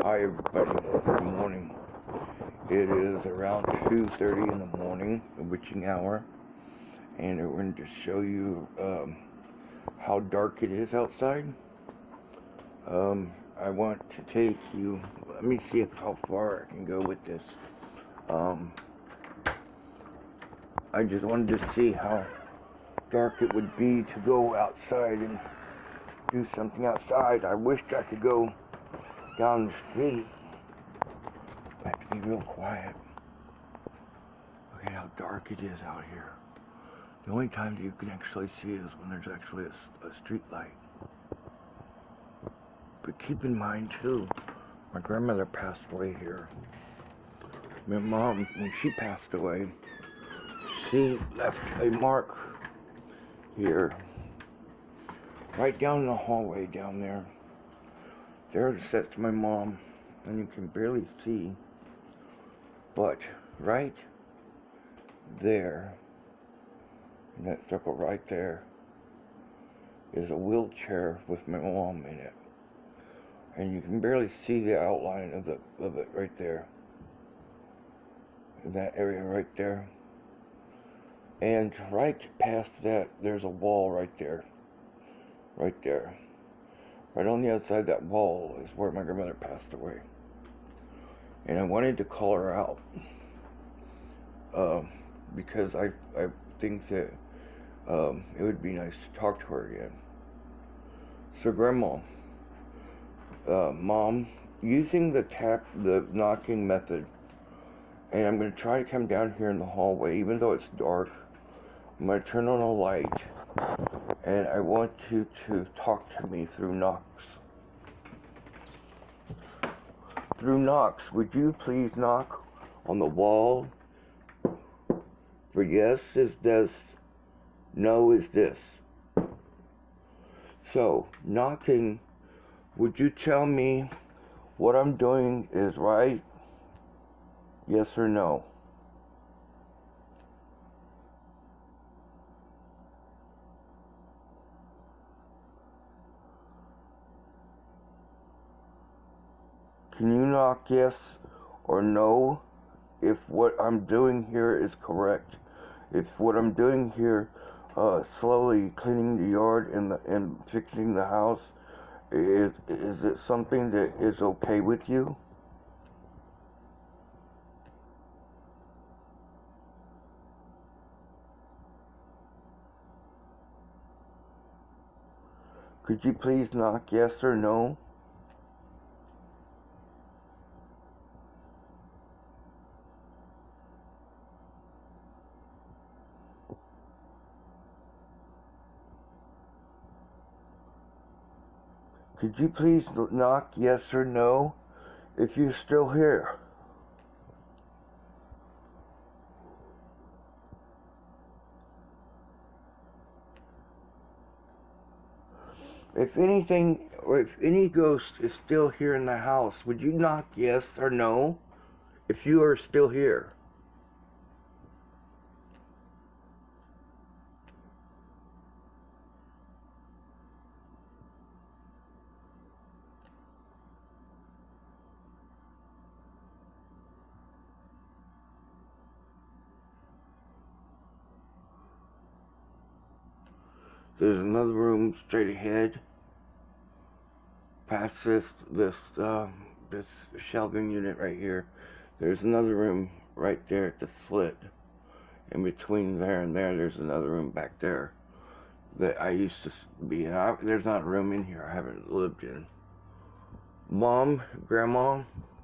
Hi everybody, good morning. It is around 2:30 in the morning, a witching hour, and we're going to show you how dark it is outside. I want to take you, let me see how far I can go with this. I just wanted to see how dark it would be to go outside and do something outside. I wished I could go down the street. I have to be real quiet. Look at how dark it is out here. The only time that you can actually see is when there's actually a street light. But keep in mind too, my grandmother passed away here. My mom, when she passed away, she left a mark here, right down the hallway down there. There sits my mom, and you can barely see, but right there, in that circle right there, is a wheelchair with my mom in it. And you can barely see the outline of it right there. In that area right there. And right past that, there's a wall right there. Right there. Right on the other side of that wall is where my grandmother passed away. And I wanted to call her out. Because I think that it would be nice to talk to her again. So Grandma, Mom, using the knocking method, and I'm going to try to come down here in the hallway, even though it's dark. I'm going to turn on a light, and I want you to talk to me through knocks. Through knocks, would you please knock on the wall? For yes is this, no is this. So, knocking, would you tell me what I'm doing is right? Yes or no? Can you knock yes or no if what I'm doing here is correct? If what I'm doing here, slowly cleaning the yard and fixing the house, is it something that is okay with you? Could you please knock yes or no? Could you please knock yes or no if you're still here? If anything, or if any ghost is still here in the house, would you knock yes or no if you are still here? There's another room straight ahead, past this shelving unit right here. There's another room right there at the slit. In between there and there, there's another room back there that I used to be in. There's not a room in here I haven't lived in. Mom, Grandma,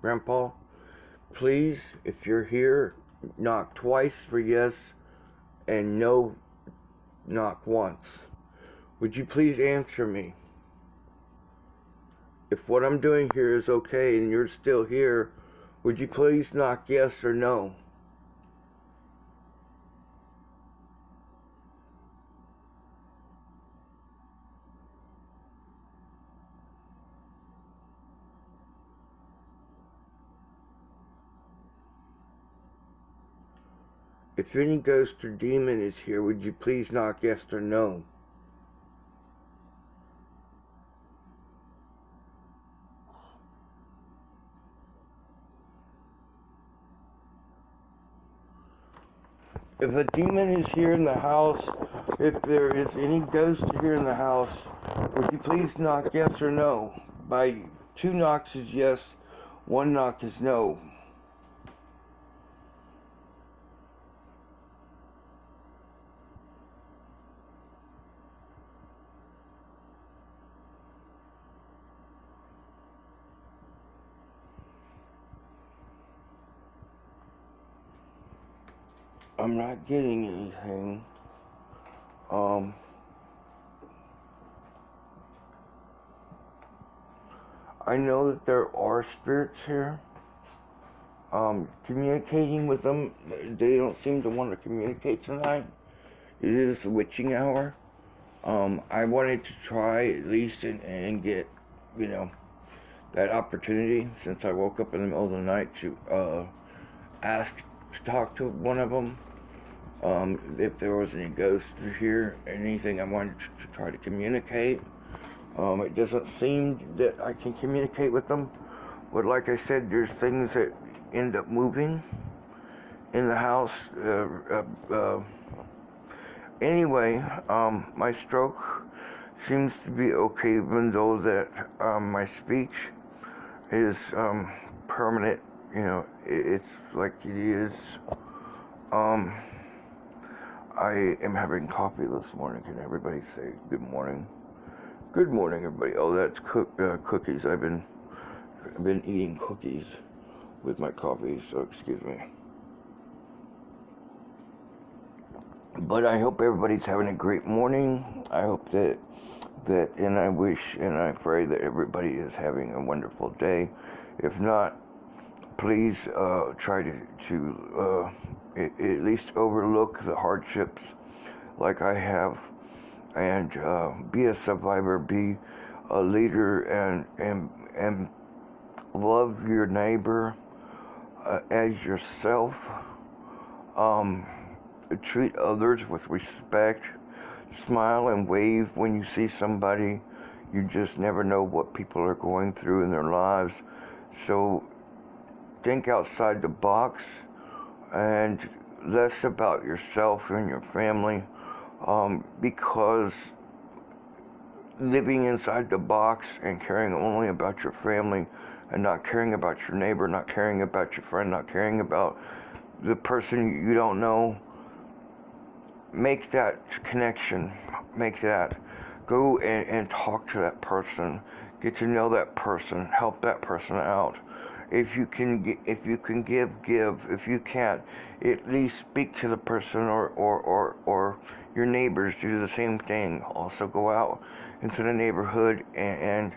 Grandpa, please, if you're here, knock twice for yes and no, knock once. Would you please answer me? If what I'm doing here is okay and you're still here, would you please knock yes or no? If any ghost or demon is here, would you please knock yes or no? If a demon is here in the house, if there is any ghost here in the house, would you please knock yes or no? By 2 knocks is yes, 1 knock is no. I'm not getting anything. I know that there are spirits here. Communicating with them, they don't seem to want to communicate tonight. It is the witching hour. I wanted to try at least and get, you know, that opportunity since I woke up in the middle of the night to ask to talk to one of them. If there was any ghosts here, anything I wanted to try to communicate. It doesn't seem that I can communicate with them, but like I said, there's things that end up moving in the house. Anyway, my stroke seems to be okay, even though that my speech is permanent. You know, it's like it is. I am having coffee this morning. Can everybody say good morning? Good morning, everybody. Oh, that's cookies. I've been eating cookies with my coffee, so excuse me. But I hope everybody's having a great morning. I hope that and I wish and I pray that everybody is having a wonderful day. If not, please try to at least overlook the hardships like I have, and be a survivor, be a leader, and love your neighbor as yourself. Treat others with respect. Smile and wave when you see somebody. You just never know what people are going through in their lives. So think outside the box and less about yourself and your family, because living inside the box and caring only about your family and not caring about your neighbor, not caring about your friend, not caring about the person you don't know, make that connection. Make that. Go and talk to that person. Get to know that person. Help that person out. If you can give. If you can't, at least speak to the person, or your neighbors do the same thing. Also go out into the neighborhood and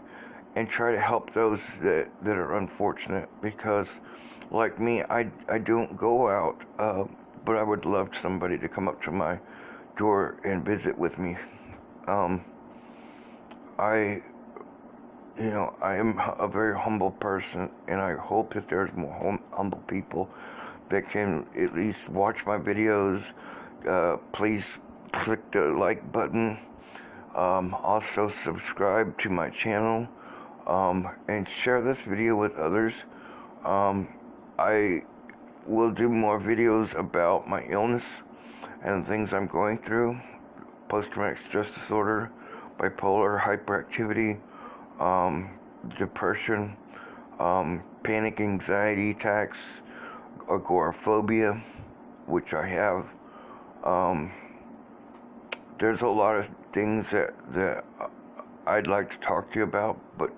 try to help those that are unfortunate. Because, like me, I don't go out, but I would love somebody to come up to my door and visit with me. I am a very humble person, and I hope that there's more humble people that can at least watch my videos. Please click the like button. Also subscribe to my channel, and share this video with others. I will do more videos about my illness and things I'm going through: post-traumatic stress disorder, bipolar, hyperactivity, depression, panic anxiety attacks, agoraphobia, which I have. There's a lot of things that I'd like to talk to you about, but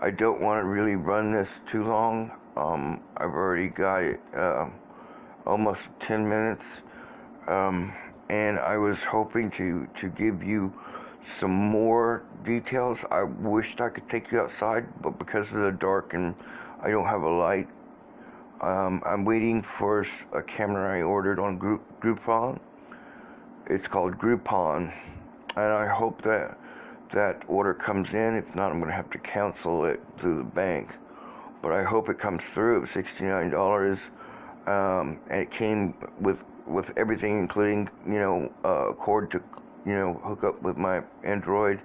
I don't want to really run this too long. I've already got it almost 10 minutes, and I was hoping to give you some more details. I wished I could take you outside, but because of the dark and I don't have a light, I'm waiting for a camera I ordered on Groupon. It's called Groupon, and I hope that order comes in. If not, I'm going to have to cancel it through the bank. But I hope it comes through. It was $69, and it came with everything, including a cord to hook up with my Android.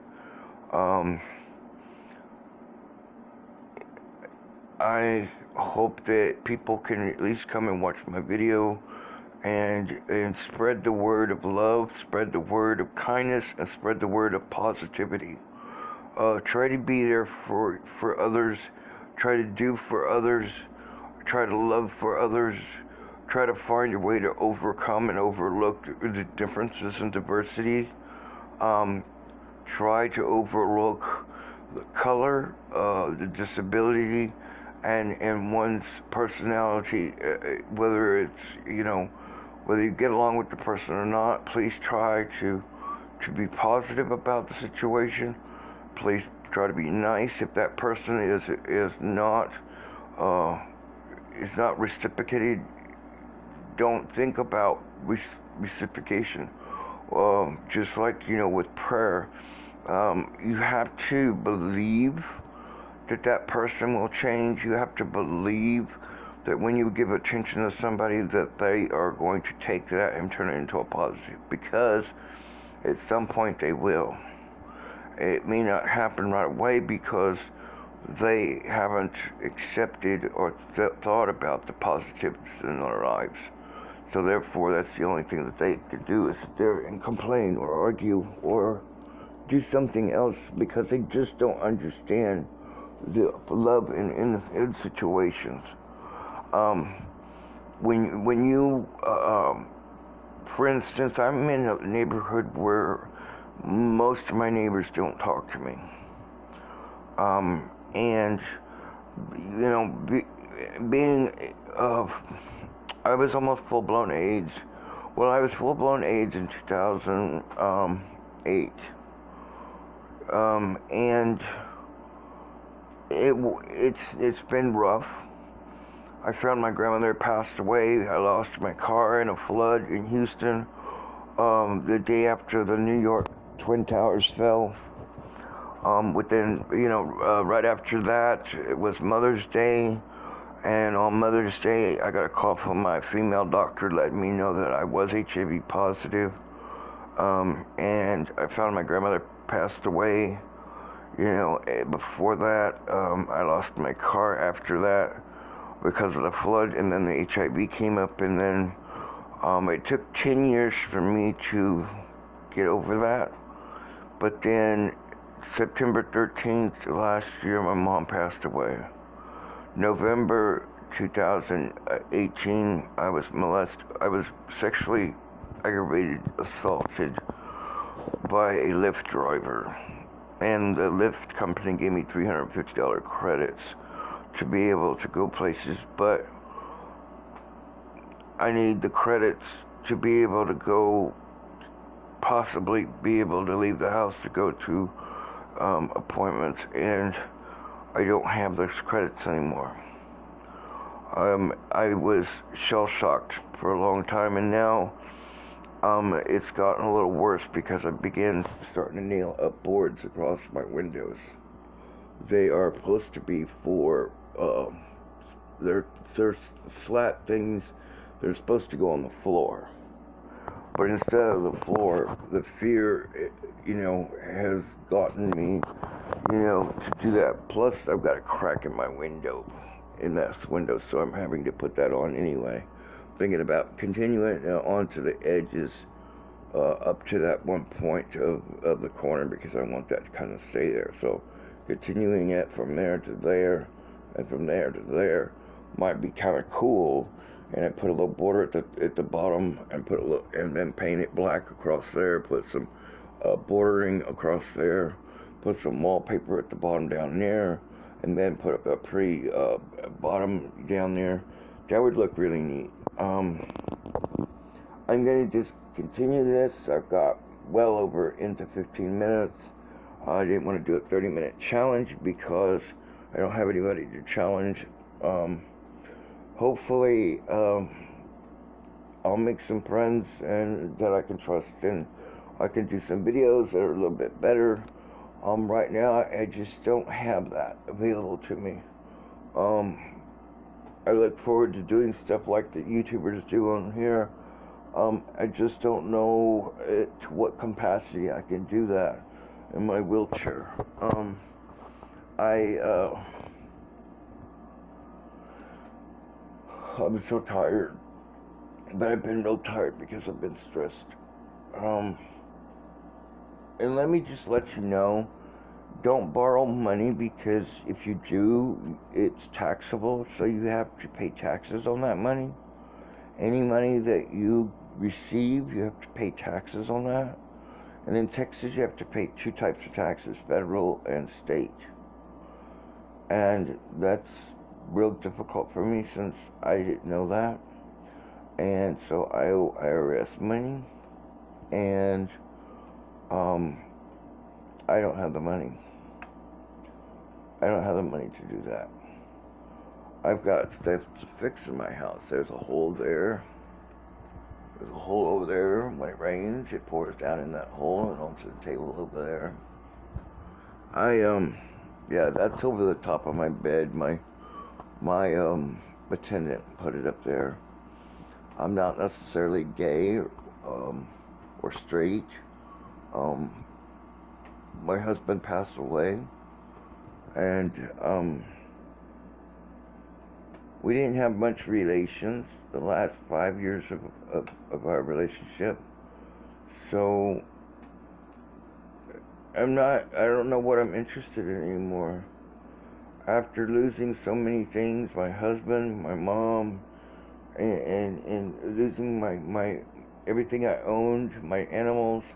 I hope that people can at least come and watch my video and spread the word of love, spread the word of kindness, and spread the word of positivity. Try to be there for others. Try to do for others. Try to love for others. Try to find a way to overcome and overlook the differences in diversity. Try to overlook the color, the disability, and one's personality, whether it's, whether you get along with the person or not. Please try to be positive about the situation. Please try to be nice. If that person is not reciprocated, don't think about reciprocation. Just like, with prayer, you have to believe that person will change. You have to believe that when you give attention to somebody, that they are going to take that and turn it into a positive, because at some point they will. It may not happen right away because they haven't accepted or thought about the positives in their lives. So therefore, that's the only thing that they can do, is sit there and complain or argue or do something else, because they just don't understand the love in situations. When you, for instance, I'm in a neighborhood where most of my neighbors don't talk to me. And, being, I was almost full-blown AIDS. Well, I was full-blown AIDS in 2008. And it's been rough. I found my grandmother passed away. I lost my car in a flood in Houston the day after the New York Twin Towers fell. Right after that, it was Mother's Day. And on Mother's Day, I got a call from my female doctor letting me know that I was HIV positive. And I found my grandmother passed away. Before that, I lost my car after that because of the flood, and then the HIV came up, and then it took 10 years for me to get over that. But then September 13th last year, my mom passed away. November 2018, I was sexually aggravated assaulted by a Lyft driver. And the Lyft company gave me $350 credits to be able to go places, but I need the credits to be able to go, possibly be able to leave the house to go to appointments, and I don't have those credits anymore. I was shell-shocked for a long time, and now it's gotten a little worse because I began starting to nail up boards across my windows. They are supposed to be for, they're slat things. They're supposed to go on the floor. But instead of the floor, the fear, has gotten me, to do that. Plus, I've got a crack in my window, in that window, so I'm having to put that on anyway. Thinking about continuing onto the edges up to that one point of the corner, because I want that to kind of stay there. So continuing it from there to there and from there to there might be kind of cool. And I put a little border at the bottom and and then paint it black across there. Put some bordering across there. Put some wallpaper at the bottom down there, and then put up a pretty bottom down there. That would look really neat. I'm going to just continue this. I've got well over into 15 minutes. I didn't want to do a 30-minute challenge because I don't have anybody to challenge. Hopefully, I'll make some friends and that I can trust, and I can do some videos that are a little bit better. Right now, I just don't have that available to me. I look forward to doing stuff like the YouTubers do on here. I just don't know to what capacity I can do that in my wheelchair. I'm so tired, but I've been real tired because I've been stressed. And let me just let you know, don't borrow money, because if you do, it's taxable, so you have to pay taxes on that money. Any money that you receive, you have to pay taxes on that. And in Texas, you have to pay two types of taxes, federal and state. And that's real difficult for me since I didn't know that. And so I owe IRS money, and I don't have the money. I don't have the money to do that. I've got stuff to fix in my house. There's a hole there. There's a hole over there. When it rains, it pours down in that hole and onto the table over there. Yeah, that's over the top of my bed. My attendant put it up there. I'm not necessarily gay or straight. My husband passed away, and we didn't have much relations the last 5 years of our relationship. So I don't know what I'm interested in anymore. After losing so many things, my husband, my mom, and losing my everything I owned, my animals,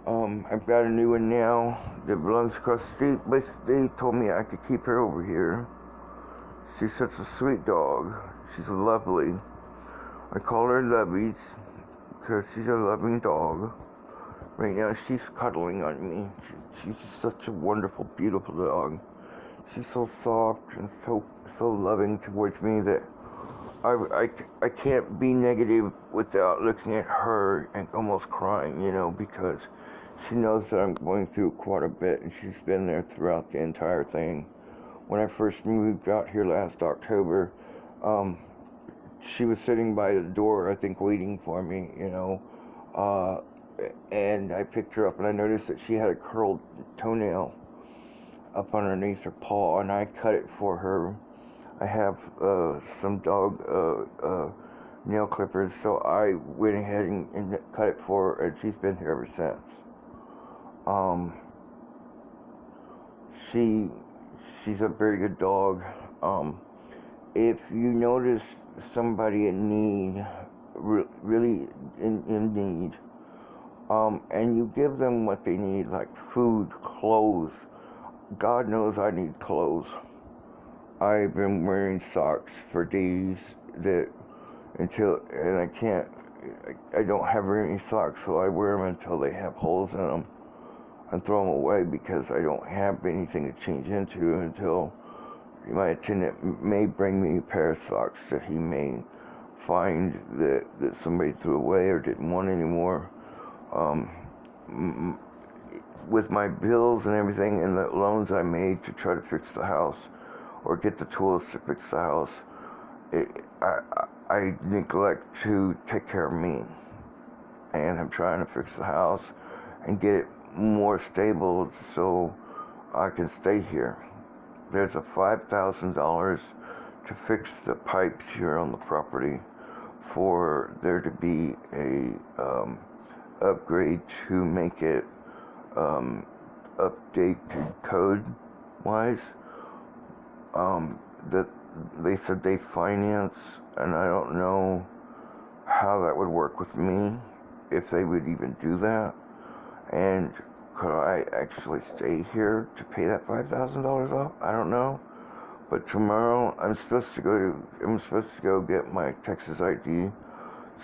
I've got a new one now that belongs across the street. Basically, they told me I could keep her over here. She's such a sweet dog. She's lovely. I call her Lubbies because she's a loving dog. Right now, she's cuddling on me. She's just such a wonderful, beautiful dog. She's so soft and so loving towards me that I can't be negative without looking at her and almost crying, because she knows that I'm going through quite a bit, and she's been there throughout the entire thing. When I first moved out here last October, she was sitting by the door, I think, waiting for me, and I picked her up, and I noticed that she had a curled toenail up underneath her paw, and I cut it for her. I have some dog nail clippers, so I went ahead and cut it for her, and she's been here ever since. She's a very good dog. If you notice somebody in need, really in need, and you give them what they need, like food, clothes. God knows I need clothes. I've been wearing socks for days and I don't have any socks, so I wear them until they have holes in them and throw them away, because I don't have anything to change into until my attendant may bring me a pair of socks that he may find that somebody threw away or didn't want anymore. With my bills and everything and the loans I made to try to fix the house or get the tools to fix the house, I neglect to take care of me. And I'm trying to fix the house and get it more stable so I can stay here. There's a $5,000 to fix the pipes here on the property for there to be a upgrade to make it update to code wise. That they said they finance, and I don't know how that would work with me, if they would even do that. And could I actually stay here to pay that $5,000 off? I don't know. But tomorrow I'm supposed to go get my Texas ID.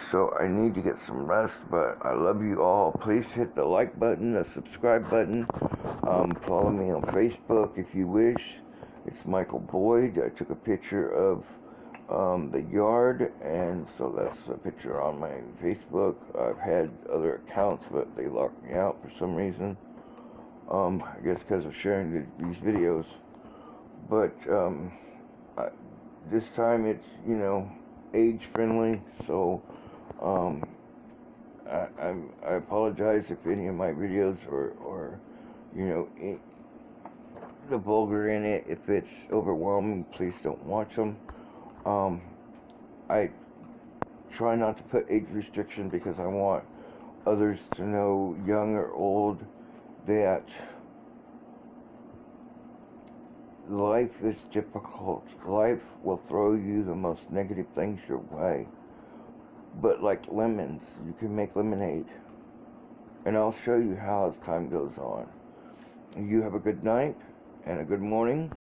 So I need to get some rest, but I love you all. Please hit the like button, the subscribe button. Follow me on Facebook if you wish. It's Michael Boyd. I took a picture of the yard, and so that's a picture on my Facebook. I've had other accounts, but they locked me out for some reason. I guess because of sharing these videos. But this time it's, age friendly, so I apologize if any of my videos or the vulgar in it. If it's overwhelming, please don't watch them. I try not to put age restriction because I want others to know, young or old, that life is difficult. Life will throw you the most negative things your way. But like lemons, you can make lemonade. And I'll show you how as time goes on. You have a good night and a good morning.